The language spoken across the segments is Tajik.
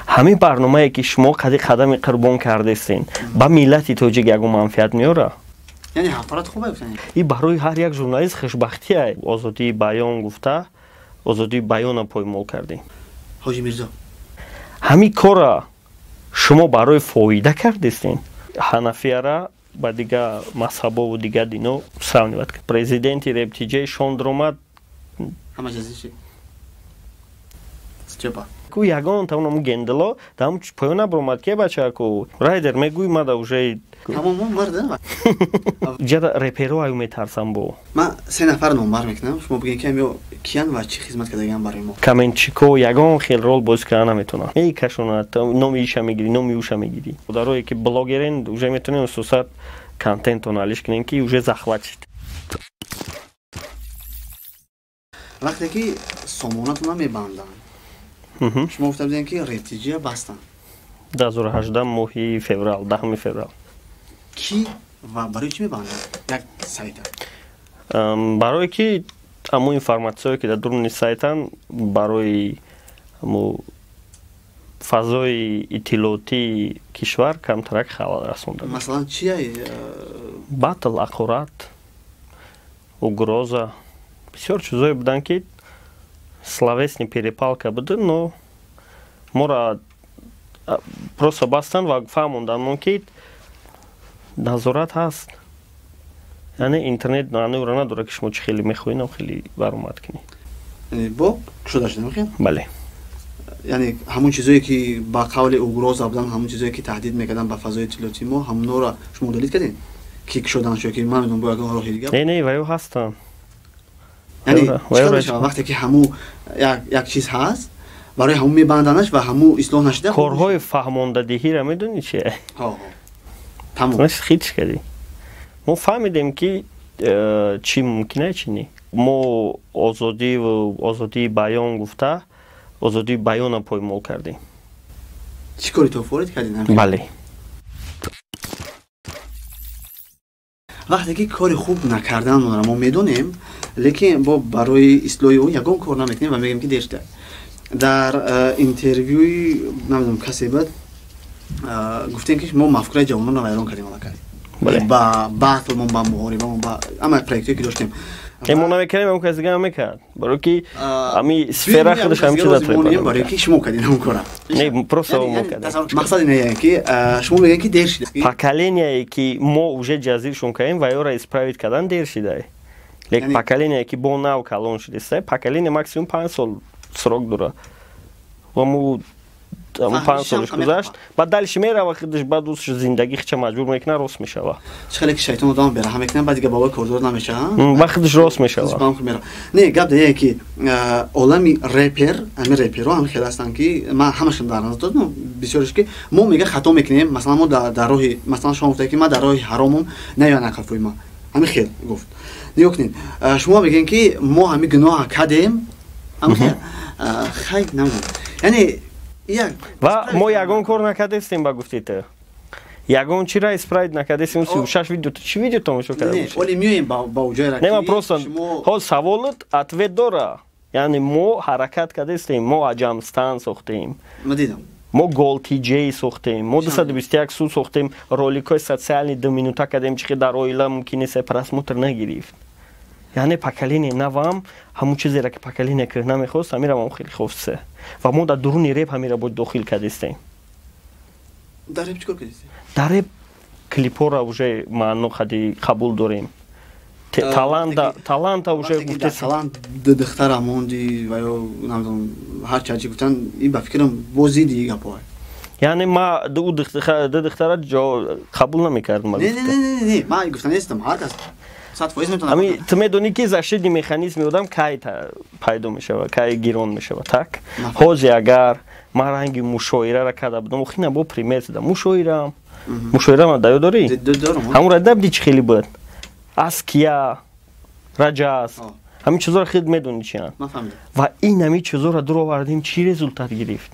ҳамин барномае ки шумо қадами қурбон кардестин ба миллати тоҷик ягон манфиат меёра? яъне ҳафарат хуб гуфтан. И барои ҳар як журналист хушбахтие. Озодии баён гуфта, озодии баёнро поймол кардем. ҳоҷи Мирзо, ҳамин корра шумо барои фоида кардестин? ҳанафияра ба дигар мазҳабову дигар дино сравнивад кард. Президенти рептиҷаи шон дромад ҳама ҷазиши чепа ку ягон тавонам гендело дам поёна бромад ке бачаку райдер мегӯй мада уже тамомон марда. ҷада реперо аю метарсам бо ман 3 нафар номбар мекунам, шумо бигин ки ё киян ва чӣ хизмат кардаган барои мо. каменчико ягон хел рол боз карда наметавонад. Мекашонад номи иша мегири, номи уша мегири. дарое ки блогерен уже метавонем асосат контент анализ кунем ки уже захватид. вақте ки сомонатона мебанданд шумо гуфта будем ки рептиҷа бастанд 2018 моҳи феврал 10 феврал ки ва барои чӣ мебанданд як сайта барое ки аму информатсие ки дар дуруни сайтан барои аму фазои иттилоотии кишвар камтарак халал расонда. Масалан чие? Батл, аккурат, угроза. Бисёр чизое буданд ки словесни перепалка буд, но мора просто бастанд ва фаҳмонданд ки назорат ҳаст. яъне интернет анӯра надора ки шумо чӣ хеле мехоҳед хеле баромад кунед. яъне бо кушода шуда мехоҳед? Бале. яъне ҳамун чизое ки ба қавли угроза буданд, ҳамун чизое ки таҳдид мекарданд ба фазои иттилоотӣ мо ҳамунора шумо долид кардед ки кушода нашуда ки ман медонам бо ягон роҳи дигар. Не ваё ҳастанд. яъне чикор мешавад вақте ки ҳамун як чиз ҳаст барои ҳамун мебанданаш ва ҳамун ислоҳ нашуда корҳои фаҳмондадиҳиро медонӣ чие? тамом хич кардӣ. мо фаҳмидем ки чӣ мумкина чӣ не. мо озодии баён гуфта озодии баёнро поймол кардем. чӣ кори то ворид кардед? Бале. вақте ки кори хуб накарданро мо медонем, лекин бо барои ислоҳи он ягон кор намекунем ва мегӯем ки дер шуда. дар интервюи намедонам касе буд гуфтем ки мо мафкураи ҷавононро вайрон кардем аллакай. ба батлмон ба муҳорибамон ба ҳама проектҳое ки доштем мо намекардем ҳамон каси дигар мекард барои ки ҳами сфера худаш ҳам чиза то барои ки шумо кардед ҳамон кора. не просто мо кардем. мақсади не ки шумо мегӯед ки дер шуда. поколение ки мо уже ҷазиршон кардем ва ёро исправит кардан дер шуда. лек поколение ки бо нав калон шудеста поколение максимум 5 сол срок дора. ва мо 5 солиш гузашт баъд далиш мерава худаш баъд ӯ зиндагӣ хича маҷбур мекуна рост мешава. чӣ хеле ки шайтон одам бераҳа мекунад баъд дига бобои кордор намешава. ба худаш рост мешава. не гап дае ки олами репер ами реперо ҳам хеле ҳастанд ки ман ҳамашон дар назар додам бисёриш ки мо мега хато мекунем масалан мо дар роҳи масалан шумо гуфтед ки ман дар роҳи ҳаромам наёя накафои ман ами хел гуфт нигоҳ кунед шумо мегӯед ки мо ҳами гуноҳа кардем ами хел хай намедонам яъне ва мо ягон кор накардестем ба гуфтите ягон чира исправит накардестем 36 видео чӣ видео тамошо кардем оли миёем ба уҷояра не ма просто ҳоз саволат ответ дора яъне мо ҳаракат кардестем мо аҷамстан сохтем дидам мо голтиҷей сохтем мо 221 су сохтем роликҳои социални 2 минута кардем чихи дар оила мумкин нест просмотр нагирифт яъне поколение навам ҳамун чизеро ки поколение ки намехост ҳамира мо хеле хоссе ва мо дар дуруни реп ҳамира бо дохил кардестем. дар реп чӣ кор кардестем? дар реп клипҳоро уже маъно хади қабул дорем. таланта уже гуфте талант духтара монди ва ё намедонам ҳар чӣ гуфтан ин ба фикрам бозиди гапо яъне ма ду духтара қабул намекардам. не ман гуфта нестам ҳар кас ами ту медонӣ ки зашиди механизми одам кай пайдо мешавад кай гирон мешавад так ҳози агар ман ранги мушоираро карда будам охина бо пример зада мушоира ма даё дорӣ ҳамонро дабди чӣ хеле буд аския раҷас ҳамин чизоро хеле медонӣ чиан ва ин ҳамин чизоро дуровардем чӣ результат гирифт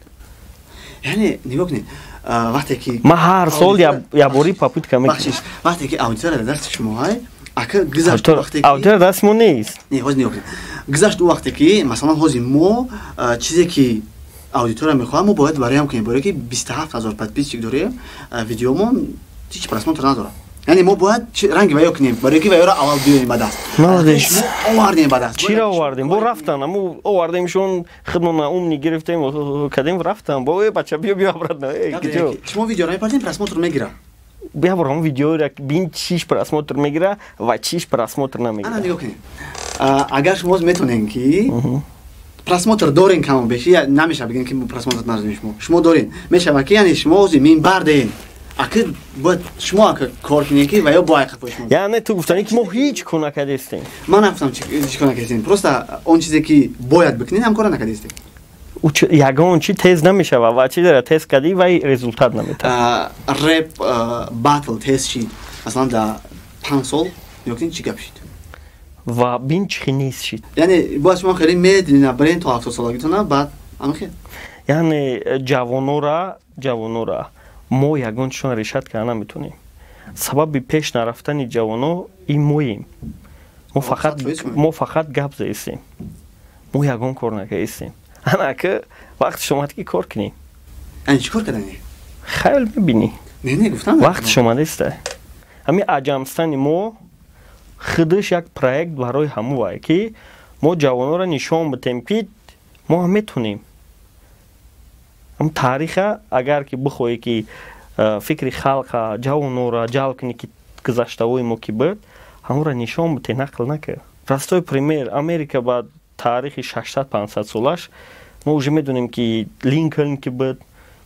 яъне нигоҳ кунед вақте ки ман ҳар сол ябори попытка мекунам вақте ки аудитора дар дасти шумо ҳай ака гузашт вақте ки аудитора дасти мо нест не ҳози нигоҳ кунед гузашт ӯ вақте ки масалан ҳози мо чизе ки аудитория мехоҳам мо бояд вариам кунем боре ки 27000 подписчик дорем видеомон ҳеҷ просмотр надорад. Яъне мо бояд ранги ваё кунем боре ки ваёро аввал биёрем ба даст. Молодец. Шумо овардем ба даст. Чира овардем? Бо рафтан, аму овардемшон хидмона умни гирифтем, кадем рафтан. Бо бача биё обратно. Киҷо. Шумо видеоро мепартем просмотр мегира. Я бор ҳам видеоро бин чиш просмотр мегира ва чиш просмотр намегира. Ана нигоҳ кунем. Агар шумо метонем ки просмотр дорен камо беши, намеша бигем ки просмотр надорем шумо. Шумо дорен. Мешава ки яъне шумо ози минбар ден. Акид бояд шумо ака кор кунем ки ва ё бо айқа пошмо. Яъне ту гуфтани ки мо ҳеҷ кор накардистем. Ман нафтам ҳеҷ кор накардистем. Просто он чизе ки бояд бикунем ҳам кора накардистем. Ягон чи тест намешава ва чи дара тест кади ва результат намета. Рэп батл тест шид. Маслан да 5 сол ёктин чи гап шид. Ва бин чи нест шид. Яъне бояд шумо хеле медлина барен то 70 солагитона баъд амхе. Яъне ҷавонора мо ягончон решат карда наметонем. Сабаби пеш нарафтани ҷавоно ин моем. Мо фақат гап заистем. Мо ягон кор накардистем. Ана ки вақтиш омад ки кор кунем. Яъне чӣ кор кардани? Хаёл мебинӣ. Не гуфтам. Вақтиш омадааст. Ҳамин аҷамстани мо худаш як проект барои ҳамувае ки мо ҷавоноро нишон бидем ки мо ҳам метонем. ам таъриха агар ки бихоҳӣ ки фикри халқа ҷавонора ҷалб кунӣ ки гузаштаҳои мо ки буд ҳамонро нишон бидем нақл накард. Простой пример Америка ба таърихи 600-500 солаш мо уже медонем ки Линкольн ки буд,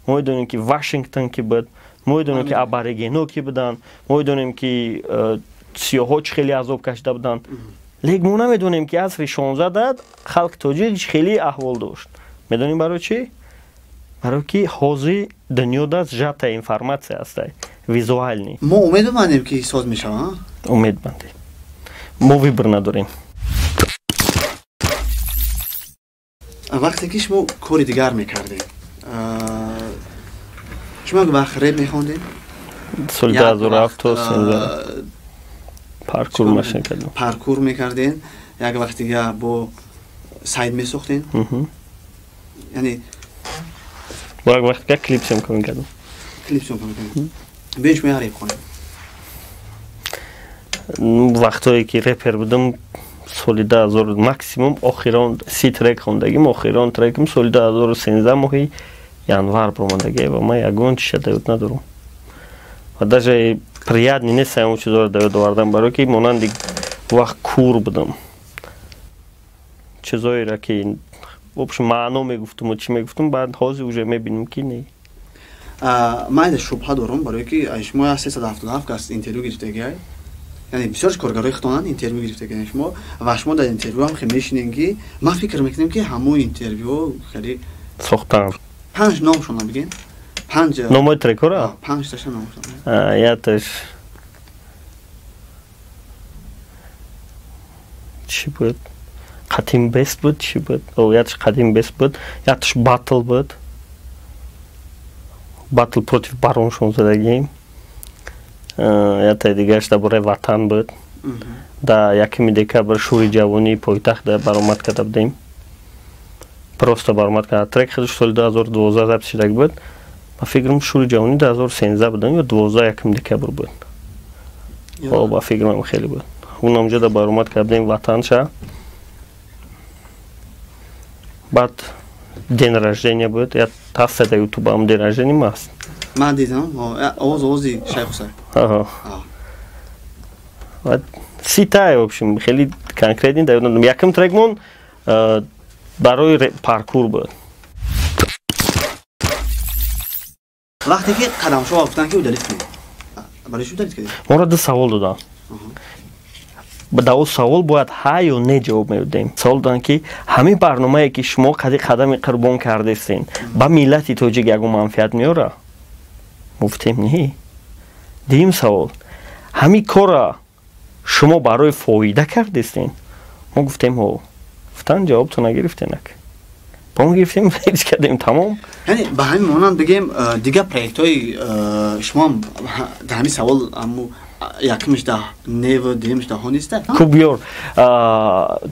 мо медонем ки Вашингтон ки буд, мо медонем ки аборигено ки буданд, мо медонем ки сиёҳо чӣ хеле азоб кашида буданд. Лек мо намедонем ки асри 16 халқи тоҷик чӣ хеле аҳвол дошт. Медонем барои чӣ? Барои ки ҳозир дунёда сжатая информация аст, визуальни. Мо умедмандем ки соз мешавад. Умедмандем. Мо вибр надорем. вақте ки шумо кори дигар мекардем, шумо вақт рэп мехондем? Соли 2007 паркур машин кардем. Паркур мекардем. Як вақт дигар бо сайд месохтем. Яъне як вақт дигар клип съёмка мекардем. Клип съёмка мекардем. Беш мо рэп хонем. Вақтое ки рэпер будам соли 2000 максимум охирон 30 трек хондагим, охирон треким соли 2013 моҳи январ промандагӣ ва ман ягон чиша даёд надорам. Ва даже приятни нест ҳамон чизоро даёд овардан барои ки монанди вақт кур будам. Чизоеро ки вообще маъно мегуфтум чӣ мегуфтум баъд ҳозир уже мебинем ки не. Ман шубҳа дорам барои ки шумо 377 кас интервю гирифтагӣ. Яъне бисёр коргарои хитонан интервю гирифтагӣ шумо ва шумо дар интервю ҳам хеле мешинем ки ман фикр мекунем ки ҳамои интервю хеле сохтан. 5 номшон бигем. 5 номои трекора? 5 таша номшон. Яташ чӣ буд? Қадим бест буд, чӣ буд? Яташ қадим бест буд, яташ батл буд. Батл против бароншон задагим. Ятай дигараш дар бораи ватан буд. Да 1 декабр шӯри ҷавонии пойтахт баромад карда будем. Просто баромад карда трек худаш соли 2012 запис шуда буд. Ба фикрам шӯри ҷавонӣ 2013 будам ё 12 1 декабр буд. Ба фикрам хеле буд. Унам ҷода баромад карда будем ватанша. Баъд ден рождения буд. Я тафта да ютуб ам ден рождения маст. Ман дидам овози Шайх Ҳусайн. Ситай в общем хеле конкретни да ютуб. Яким трекмон барои паркур буд. вақте ки қадамшо гуфтанд ки удалит кунем. барои чӣ удалит кардем? Моро ду савол доданд. ба ду савол бояд ҳа ё не ҷавоб медодем. савол доданд ки ҳамин барномае ки шумо қадами қурбон кардестен ба миллати тоҷик ягон манфиат меёра? Мо гуфтем не. Дуюм савол, ҳамин кора шумо барои фоида кардестен? Мо гуфтем ҳо. гуфтанд ҷавобтон нагирифтенак. ба мо гирифтем ҳеҷ кардем тамом. Яъне ба ҳамин монанд бигем дигар проектҳои шумо дар ҳамин савол аммо якимш да нев демш да хониста кубёр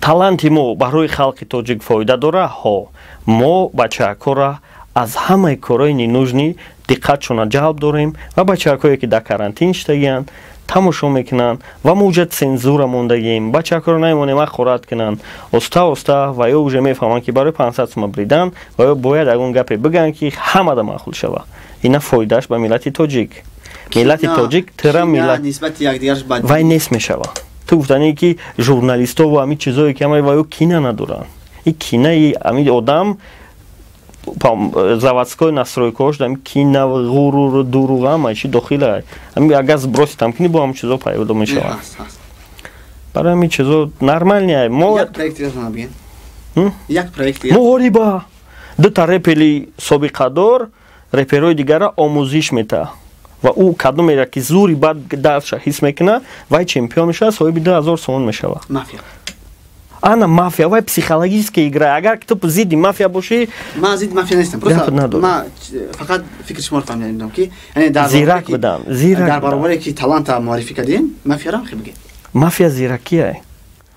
таланти мо барои халқи тоҷик фоида дора ҳо мо бачаакора аз ҳамаи корои ненужнӣ диққатшона ҷалб дорем ва бачаакое ки дар карантин иштагиянд тамошо мекунанд ва муҷад сензура мондагием бачаакоро намемонем ахорат кунанд оста оста ва ё уже мефаҳманд ки барои 500 сума бридан ва ё бояд ягон гапе бигӯянд ки ҳамада маъқул шава ина фоидааш ба миллати тоҷик миллати тоҷик тира миллат вай нест мешава ту гуфтанӣ ки журналистҳо ва ҳамин чизое ки ҳамаи ваё кина надоранд ин кинаи ҳамин одам заводской настройкош дам кина ғурур дуруғ ҳамаи дохила ҳамин агар сбросит ҳам кини бо ҳамин чизо пайдо мешавад барои ҳамин чизо нормальне мо ҳориба дута репери собиқадор реперҳои дигарро омӯзиш мета ва ӯ кадомеро ки зури бад дарша ҳис мекуна вай чемпион мешавад соҳиби 2000 сомон мешавад ана мафия вай психологическая игра агар ки ту зидди мафия бошӣ ман зидди мафия нестам просто ман фақат фикри шуморо фаҳмидам ки зирак бидан дар баробаре ки таланта муаррифӣ кардем мафияро хе бигӣ мафия зиракие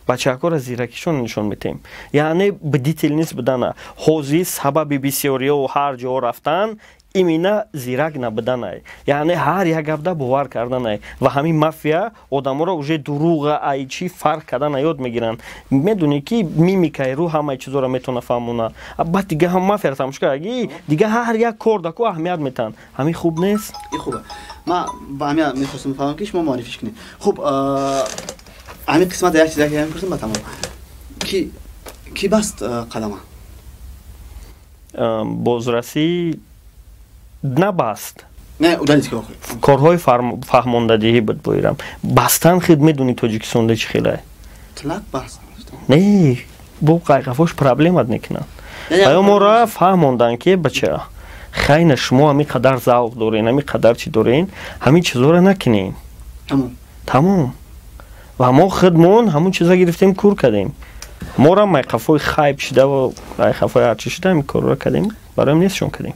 бачаакора зиракишон нишон метем яъне бдительнист бидана ҳозир сабаби бисёриҳо ҳар ҷо рафтан имина зирак набуданай яъне ҳар як гапда бовар карданай ва ҳамин мафия одаморо уже дуруға ай чӣ фарқ кардан ёд мегиранд медонӣ ки мимикаи рӯ ҳамаи чизоро метавона фаҳмона баъд дига ҳам мафияро тамошо кардаги дига ҳар як кор даку аҳамият метаҳанд ҳамин хуб нест хубе ман ба ҳамин мехостам фаҳмам ки шумо муаррифиш кунед хуб ҳамин қисмат як чизе ки мепурсам ба тамом ки баст қадама бозрасӣ набаст корҳои фаҳмондадиҳӣ бидбоирам бастан хид медони тоҷикистонда чӣ хелае не бо қайқафош проблемат мекунанд ва моро фаҳмонданд ки бача хайна шумо ҳамин қадар завқ дорен ҳамин қадар чӣ дорен ҳамин чизоро накунем тамом ва мо хидмон ҳамон чиза гирифтем кур кардем моро майқафои хайб шуда ва майқафои ҳарчӣ шуда ҳамин корро кардем бароям нестшон кардем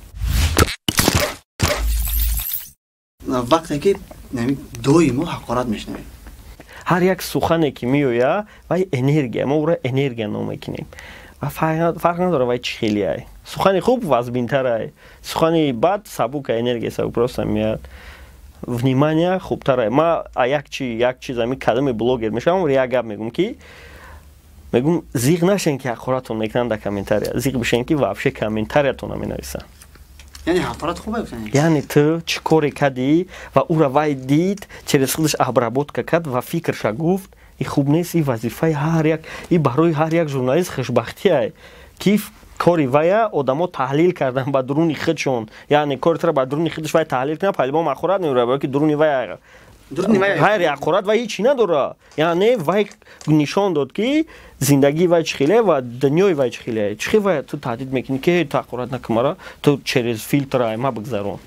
вақте ки доимо ҳақорат мешунавем ҳар як сухане ки меояд вай энергия мо ӯро энергия ном мекунем ва фарқ надора вай чӣ хелиай сухани хуб вазбинтарай сухани бад сабука энергия сабук просто меояд внимание хубтарай ма як чиз ами кадоми блогер мешавам як гап мегум ки мегум зиқ нашен ки ҳақоратон мекунанд дар комментария зиқ бишен ки вообще комментариятон наменависанд яъне ту чӣ коре кардӣ ва ӯра вай дид через худаш обработка кард ва фикрша гуфт и хуб нест и вазифаи ҳар як и барои ҳар як журналист хушбахтие ки кори вая одамо таҳлил кардан ба дуруни худшон яъне кори тура ба дуруни худаш вай таҳлил кунад пайлбон махорат меёрад балки дуруни вай ғайри ақорат вай ҳичи надора яъне вай нишон дод ки зиндагии вай чӣ хеле ва дунёи вай чӣ хеле чӣ вай ту таҳдид мекунӣ ки ту ақорат накун мара ту через фильтр ай ма бигзарон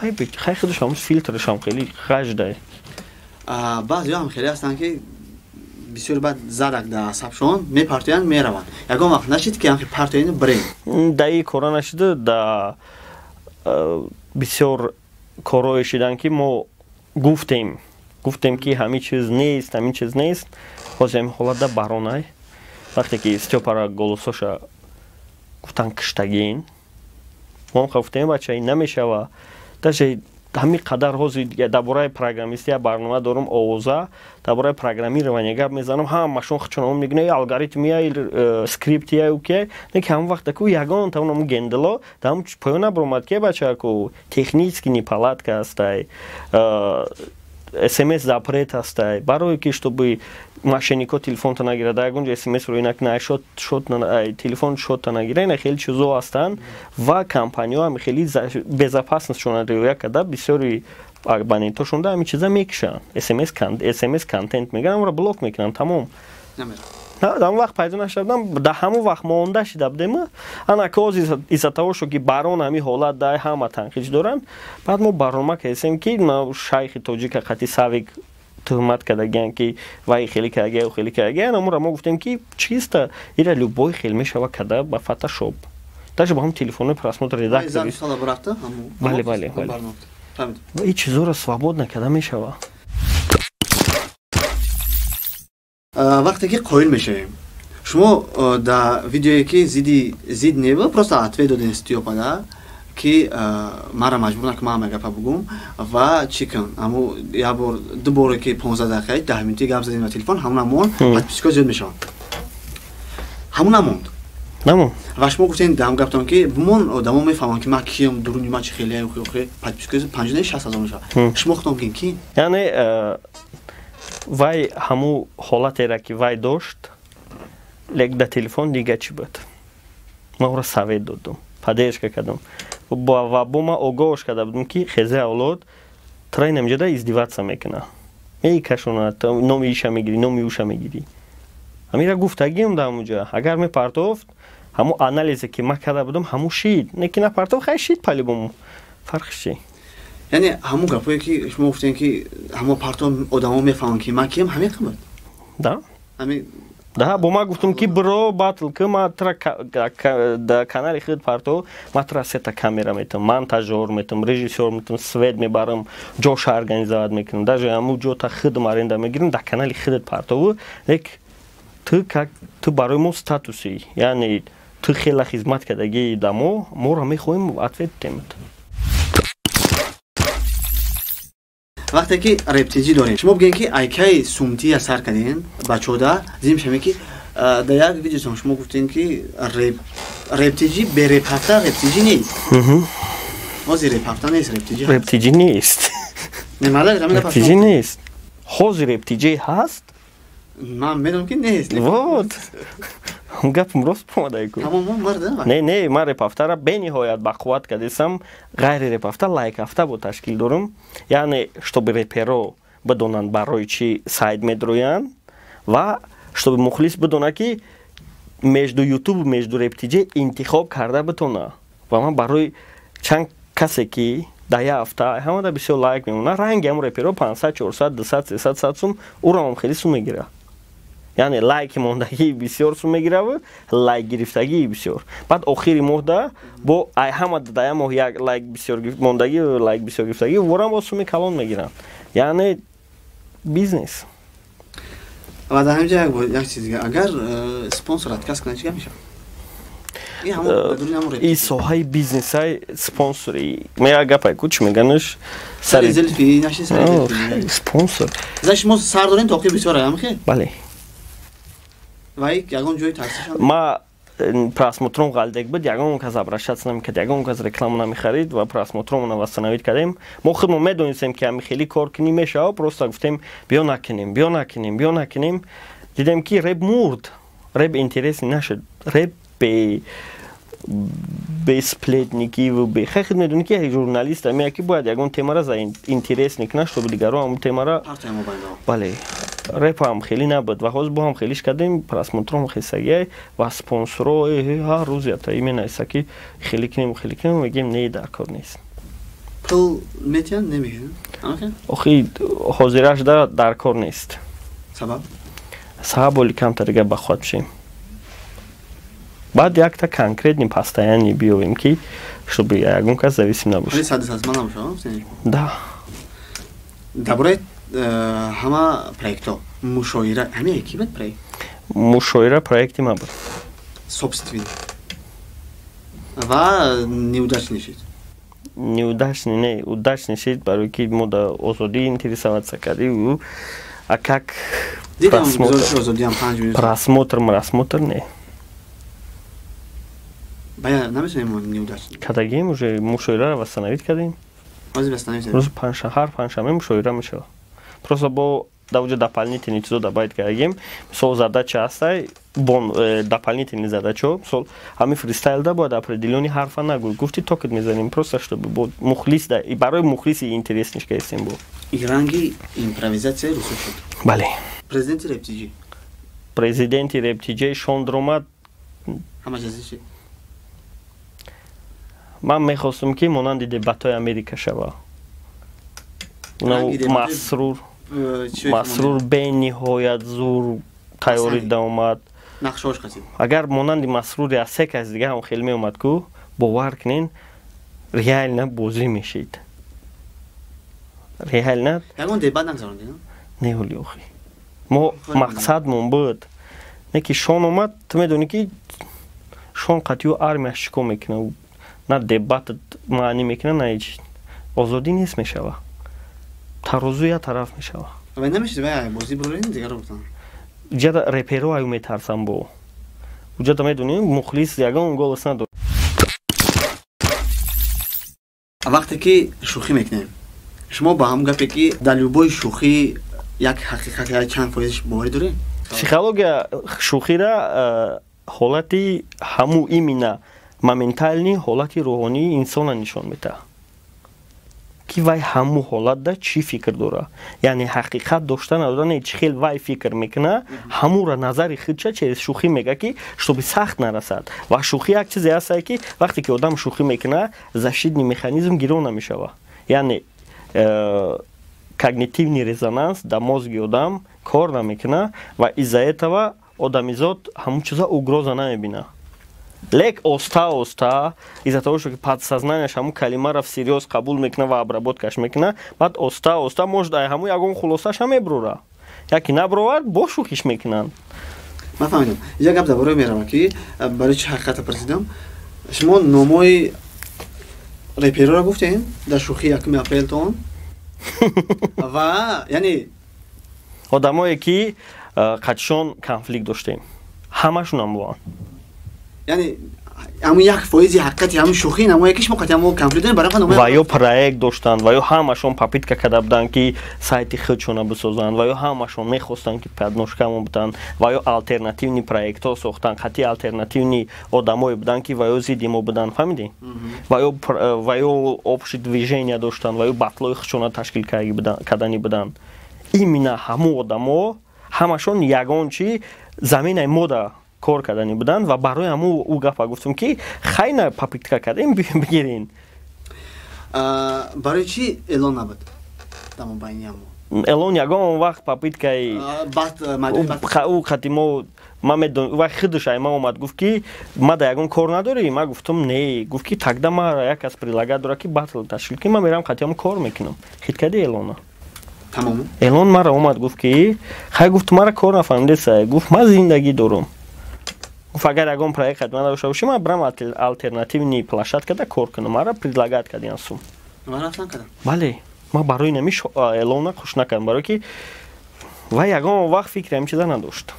вай хай худаш ҳамуш фильтрашам хеле ғаждай баъзеҳо ҳам хеле ҳастанд ки бисёр бад задак да сабшон мепартоянд мераванд ягон вақт нашид ки ҳамки партояни брен да и кора нашида да бисёр корое шидан ки мо гуфтем ки ҳамин чиз нест ҳозир ҳамин ҳолатда баронай вақте ки стёпара голосоша гуфтан киштагин мо гуфтем бача ин намешава даже ҳамин қадар ҳозир дар бораи программистия барнома дорум овоза дар бораи программирование гап мезанам ҳамашон худшон мегӯянд алгоритмия скриптия уке неки ҳамон вақте ку ягон тавонам гендело там поён набаромад ки бача ку технически неполадка ҳастай смс запрет ҳастай барое ки чтобы мошеннико телефонто нагирад ягон ҷо смсро инак телефон шотта нагира ина хеле чизо ҳастанд ва компаниҳо ҳам хеле безопасностшона риоя карда бисёри абонентошон да ҳамин чиза мекушанд смс контент мегиранд ро блок мекунанд тамом дар вақт пайдо нашудам дар ҳамон вақт монда шида будем ана ки ҳозир иза того шо ки барон ҳамин ҳолат дай ҳама танқидш доранд баъд мо барнома кардем ки шайхи тоҷика қати савик тӯҳмат кардагиянд ки вай хеле кардагия намура мо гуфтем ки чиста ира любой хел мешава карда ба фотошоп даже ба ҳам телефоннои просмотр редактори бале ин чизоро свободно карда мешава вақте ки қоил мешавем шумо дар видеое ки зид неба просто ответ додин стиёпада ки мара маҷбур накун ман гапа бугум ва чӣ кун аму як бор ду боре ки 15 дақиқа 10 минути гап задем ва телефон ҳамуна монд подписка зиёд мешаванд ҳамуна монд ва шумо гуфтем дам гаптон ки бумон одамо мефаҳманд ки ман киём дуруни ма чӣ хеле охи подписка 50-60 мешавад шумо худтон гин ки яъне вай ҳаму ҳолатера ки вай дошт лек дар телефон дига чӣ буд ман ора совет додум паддержка кардам ва бо ман огоҳш карда будам ки хезе авлод трай намҷада издеваться мекуна мекашонад номи иша мегирӣ номи уша мегирӣ ҳамира гуфтагиам дар ҳамуҷа агар мепартофт ҳаму анализе ки ман карда будам ҳаму шид не ки напартофт хай шид палибому фарқиш чи яъне ҳамун гапое ки шумо гуфтем ки ҳамо парто одамо мефаҳманд ки ман киям ҳамин қимат да да бо ман гуфтам ки биро батл ки ман дар канали худ парто ман тра сета камера метам монтажёр метам режиссёр метам свет мебарам ҷоша организоват мекунам даже ҳаму ҷота худам аренда мегирам дар канали худ парто лек ту барои мо статуси яъне ту хела хизмат кардагӣ дар моро мехоҳем ответ дем вақте ки рептиҷӣ дорем шумо бигӯед ки айкаи сумтия сар кардем ба чода зим шавем ки дар як видеотон шумо гуфтем ки рептиҷӣ берепафта рептиҷӣ нест ҳозир репафта нест рептиҷӣ нест рептиҷӣ нест ҳозир рептиҷӣ ҳаст ман медонам ки нест вот гапм рост омадаку не ман репафтара бениҳоят бақувват кардесам ғайри репафта лайкафта бо ташкил дорам яъне чтобы реперо бидонанд барои чӣ сайт медроянд ва чтобы мухлис бидона ки между ютубу между рептиҷа интихоб карда битона ва ман барои чанд касе ки дар як ҳафта ҳамада бисёр лайк мемонад ранги ҳамун реперо 500 400 200 300 100 сум уро хеле сум мегирад яъне лайки мондагии бисёр сум мегираву лайк гирифтагии бисёр баъд охири моҳда бо ҳамада дар як моҳ як лайк бисёр мондагӣ лайк бисёр гирифтагӣ ворам бо суми калон мегиранд яъне бизнес ва дар ҳамҷа як чиз дигар агар спонсор отказ кунад чӣ мешавад ин соҳаи бизнесаи спонсори мега гапай ку чӣ меганаш сари зелфи наши сари спонсор за шумо сар дорем тоқи бисёр аям хе бале вай ягон ҷои тавсия ма просмотром ғалдек буд ягон кас обращаться намекард ягон кас реклама намехарид ва просмотромона восстановид кардем мо худмон медонистем ки ами хеле кор кунӣ мешава просто гуфтем биё накунем дидем ки реп мурд реп интересни нашуд реп бесплетники хай худ медони ки журналист амия ки бояд ягон темара за интересник кунад чтобы дигарон ҳамун темара бале репам хеле набуд ва ҳозир бо ҳам хелиш кардем просмотром хесагиай ва спонсоро ҳар рӯз ятаи менависа ки хеле кунем мегем не даркор нест пул метиҳанд немегӯям охи ҳозираш даркор нест сабаб оли камтарига ба худ бишем баъд якта конкретни постоянни биёвем ки чтобы ягон кас зависим набошад да дар бораи ҳама проектҳо мушоира ҳамин ки буд проект мушоира проекти ма буд собственный ва неудачный шид неудачный не удачный шид барои ки мо дар озодӣ интересоваться кардем а как просмотр не кардагем уже мушоираро восстановид кардем рӯзи ҳар панҷшанбе мушоира мешавад просто бо давҷа дополнительни чизо добавид кардагем мисол задача ҳастай дополнительни задачо мисол ҳамин фристайлда бояд определённи ҳарфа нагӯй гуфти токет мезанем просто чтобы бо мухлис барои мухлиси интересниш кардем бо ранги импровизатсия русух шуд бале президенти рептиҷаи шондромад ҳамаҷазиши ман мехостам ки монанди дебатҳои америка шава масрур бениҳоят зур тайёрида омад агар монанди масрури аз се кас дига ҳам хеле меомад ку бовар кунен реально бозӣ мешид реально ягон дебат нагзарондед не оли охи мо мақсадмон буд не ки шон омад ту медонӣ ки шон қатъиу армияш чӣ кор мекунад на дебатат маънӣ мекунад на ҳеҷ озодӣ нест мешава тарозу як тараф мешава вай намешид вай бозӣ бирорин дигаро гуфтан ҷада реперо аю метарсам бо уҷада медонӣ мухлис ягон голос надор вақте ки шӯхӣ мекунем шумо ба ҳам гапе ки дар любои шӯхӣ як ҳақиқат як чанд фоизиш боварӣ доред психология шӯхира ҳолати ҳаму именно моментальни ҳолати рӯҳонии инсона нишон медиҳад ки вай ҳаму ҳолатда чӣ фикр дора яъне ҳақиқат дошта надодан чӣ хел вай фикр мекуна ҳамура назари худша через шӯхӣ мега ки шуби сахт нарасад ва шӯхӣ як чизе ҳастае ки вақте ки одам шӯхӣ мекуна защитни механизм гиро намешава яъне когнитивни резонанс дар мозги одам кор намекуна ва из-за этого одамизод ҳамун чиза угроза намебина лек оста из-за того что подсознаниеш ҳамун калимаро всерьёз қабул мекуна ва обработкаш мекуна баъд оста может ай ҳамун ягон хулосаша меброра яки набровад бо шӯхиш мекунанд ман фаҳмидам як гап дар бораи мерава ки барои чӣ ҳақиқата пурсидам шумо номои репероро гуфтем дар шӯхи 1 апрелтон ва яъне одамое ки қатишон конфликт доштем ҳамашонам воан яъне ҳамун 1% ҳақиқати ҳамун шӯхӣ намояд ки шумо қатъи ҳамун конфликт доред барои ва ё проект доштанд ва ё ҳамашон попитка карда буданд ки сайти худшона бисозанд ва ё ҳамашон мехостанд ки подножкамон буданд ва ё алтернативни проектҳо сохтанд қатъи алтернативни одамое буданд ки ва ё зидди мо буданд фаҳмидӣ ва ё общи движения доштанд ва ё батлои худшона ташкил кардани буданд именно ҳамун одамо ҳамашон ягон чи заминаи мода кор кардани буданд ва барои ҳамун ӯ гапа гуфтум ки хайна попитка кардем бигирин барои чӣ эълон набуд дамо байни ҳамун эълон ягон вақт попиткаи ӯ қатъи мо ман медонам ва худаш ай ман омад гуфт ки ма да ягон кор надорӣ ман гуфтум не гуфт ки тогда мара як кас прилагат дора ки батл ташкил ки ман мерам қатъи ҳамун кор мекунам хит кади эълона тамом эълон мара омад гуфт ки хай гуфт мара кор нафаҳмидеса гуфт ман зиндагӣ дорам гуфт агар ягон проект хатма надошта бошӣ ман бирам алтернативни площадкада кор кунам мара предлагат кардиан сум бале ман барои намиш эълона хуш накардам барое ки вай ягон вақт фикри ҳамин чиза надошт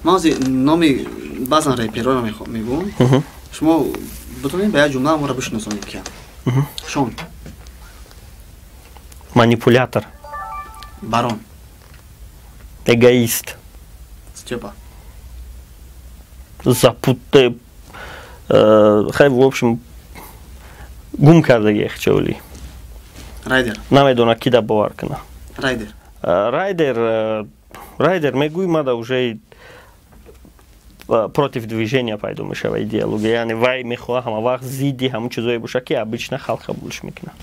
ман ҳозир номи баъзан репероро мегӯм шумо битонед ба як ҷумла моро бишиносонед ки шон манипулятор барон эгоист Степа запутте хай в общем гум кардаги хчоли райдер намедона ки да бовар куна райдер мегӯй мада уже против движения пайдо мешава идеология яъне вай мехоҳад ҳама вақт зидди ҳамун чизое боша ки обычно халқ қабулш мекунад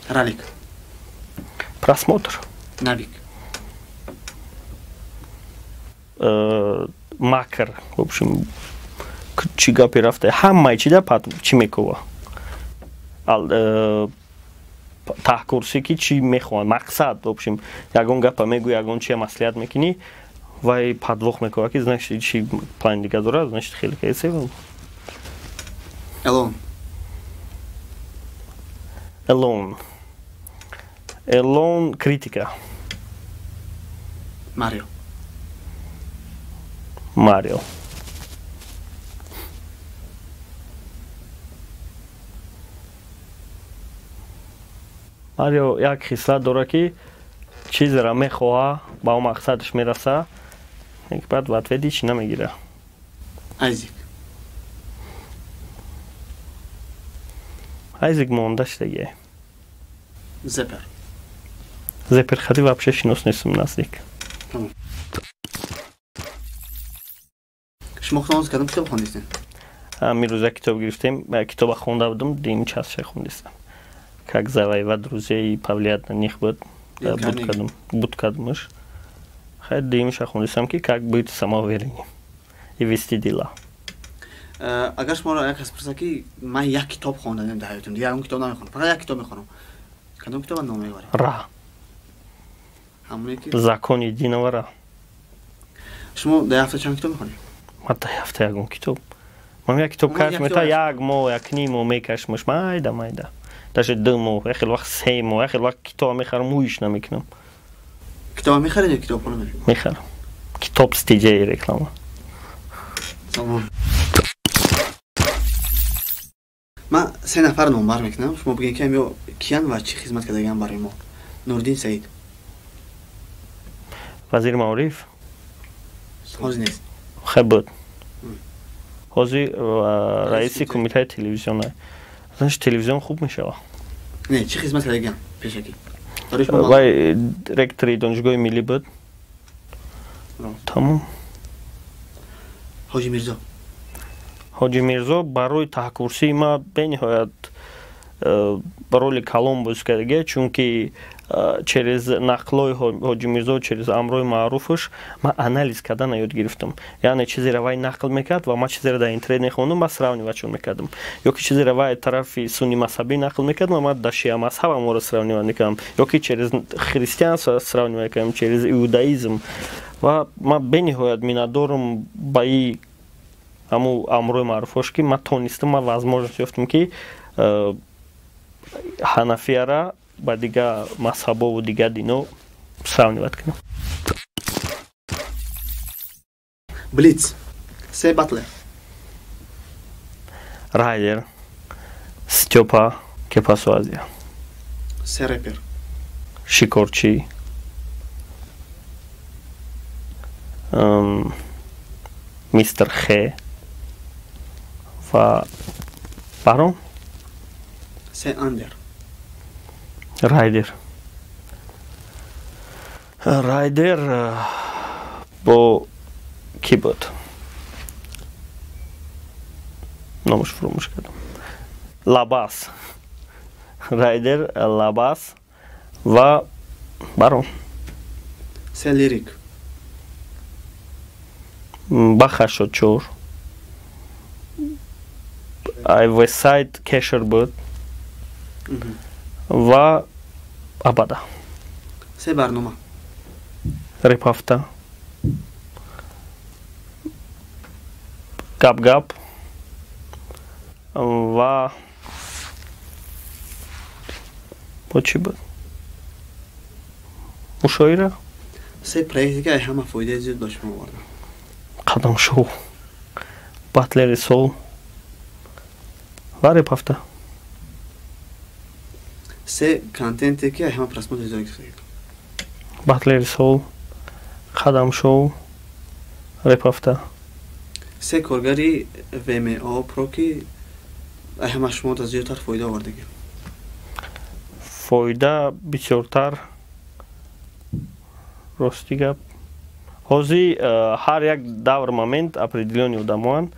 ралик просмотр навик макр в общем чӣ гапе рафта ҳамаи чида чӣ мекова таҳкурсӣ ки чӣ мехоҳад мақсад в общем ягон гапа мегӯи ягон чия маслиҳат мекунӣ вай подвох мекова ки значит чӣ плани дига дорад значит хеле кайсев элон критика марио як хислат дора ки чизеро мехоҳа ба он мақсадаш мераса баъд в ответ ҳеч намегира айзик мондаштаги зепер хади вообще шинос нестум наздик шумо худоз кадом китоб хондистед мирӯза китоб гирифтем китоба хонда будам дим часша хондистам как завоевать друзей и повлиять на них буд кадмыш хай димиша хондистам ки как быть самоуверенним и вести дела агар шуморо як кас пурса ки ман як китоб хондадем дар ҳаётим дигар он китоб намехонам фақат як китоб мехонам кадом китоба ном мебаред ҳамоне ки закони динавара. шумо дар ҳафта чанд китоб мехонед? Ман дар ҳафта ягон китоб. Ман як китоб каш мета як моҳ, як ним моҳ мекашмаш майда. Даже 2 моҳ, як хел вақт 3 моҳ, як хел вақт китоб мехарам, мӯйиш намекунам. Китоб мехаред ё китобхона меред? Мехарам. Китоб стиҷаи реклама. Салом. Ман 3 нафар номбар мекунам. Шумо бигем ки ё киян ва чӣ хизмат кардаган барои мо? Нурдин Саид. Вазир Маориф. ҳозир нест. Хеб буд. ҳозир раиси кумитаи телевизион. Значит, телевизион хуб мешава. Не, чӣ хизмат кардаган пешакӣ? Вай ректори донишгоҳи миллӣ буд. Тамом. Ҳоҷи Мирзо. Ҳоҷи Мирзо барои таҳкурсии ма бениҳоят роли калон боз кардага, чунки через нақлои Ҳоҷи Мирзо, через амрои маъруфаш ман анализ кардан ёд гирифтам. Яъне чизеро вай нақл мекард ва ман чизеро дар интернет мехондам, ба сравнивачон мекардам. Ё ки чизеро вай тарафи сунни мазҳабӣ нақл мекард, ман дар шиа мазҳаб аморо сравнива мекардам. Ё ки через христианство сравнива мекардам, через иудаизм. Ва ман бениҳоят миннатдорам ба и ҳамун амрои маъруфаш ки ман тонистам, ман возможност ёфтам ки ҳанафияра ба дигар мазҳабову дигар дино сравниват кунам. Блиц. 3 батлер. Райдер. Стёпа Кепасуазия. 3 репер. Шикорчи. Мистер Х. Ва Барон. 3 андер. Райдер. Райдер бо ки буд? Номаш фурӯмӯш кардам. Лабас. Райдер, Лабас ва Барон. 3 лирик. Бахашочур. Вестсайд Кешер буд. ва Абада. 3 барнома. Репафта. Гап-гап. Ва чӣ буд? Мушоира. 3 проекте ки ҳама фоидаи зиёд ба шумо оварданд. Қадамшоҳ. Батлери сол. Ва Репафта. 3 контенте ки ҳама просмотр зиёд карданд. Батлери сол. Қадамшоҳ. Репафта. 3 коргари VMO Pro ки ҳама шумода зиёдтар фоида овардагӣ. Фоида бисёртар. Рости гап. ҳозир ҳар як давр момент определёни одамоанд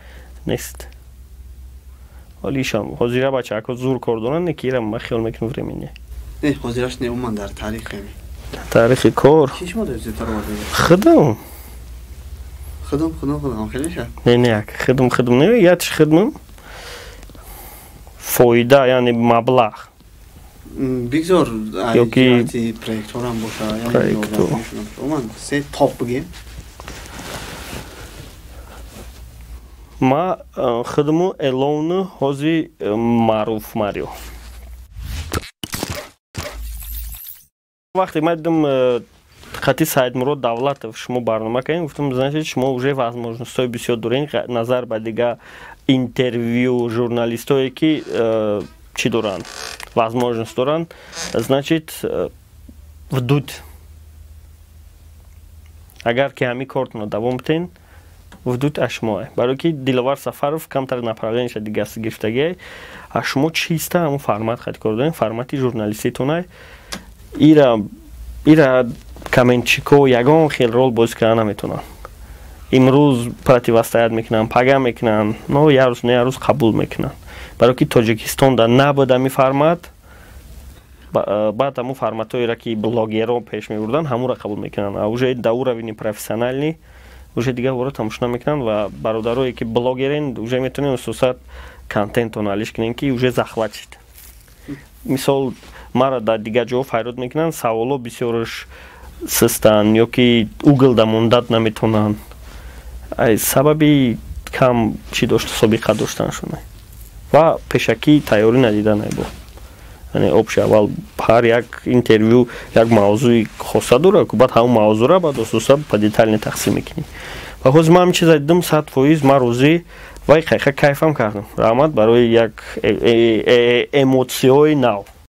нест. Олишам ҳозира бачаҳако зур кор доранд, не ки ира ман хиёл мекунам времени. Не, ҳозираш не умуман дар таърихи таърихи кор. Чӣ шумо доред зиёдтар овардагӣ? Хидм. Хидм хеле ша. Не як хидм не ятиш хидм. Фоида яъне маблағ. Бигзор ки проекторам боша, яъне умуман се топ бигем. Ма хидму элону ҳозир маъруф марио. Вақте ман дидам хати Саидмурод Давлатов шумо барнома кардем, гуфтам значит шумо уже возможностҳои бисёр доред назар ба дигар интервью журналистое ки чӣ доранд, возможност доранд, значит вдуд. Агар ки ҳамин кортона давом битен, вдуд ашмоe. Барои ки Диловар Сафаров камтар направленияша дигаси гирифтагиай, а шумо чиста ҳамун формат хати кор дорем, формати журналиститонай. Ира комментчико ягон хел рол боз кардан наметавонанд. Имрӯз противостоят мекунанд, пага мекунанд, но як рӯз не як рӯз қабул мекунанд. Барои ки Тоҷикистон дар набуд ҳамин формат, баъд ҳамун форматҳоеро ки блогерон пеш мебурданд, ҳамонро қабул мекунанд. А уже дар уровни профессионалӣ уже дигар вора тамошо намекунанд ва бародарое ки блогерен уже метавонем асосат контент анализ кунем ки уже захватид. Мисол мара дар дигар ҷо файрод мекунанд, саволо бисёраш сустан ё ки угл мондат наметонанд сабаби кам чӣ дошт собиқа доштаншон ва пешакӣ тайёрӣ надидан бо яъне обши аввал ҳар як интервю як мавзӯи хоса дорад баъд ҳамон мавзӯра баъд ососа по детально тақсим мекунӣ ва ҳозир ман ҳамин чиза дидам 100% ман розӣ ва қайқа кайфам кардам раҳмат барои як эмотсияҳои нав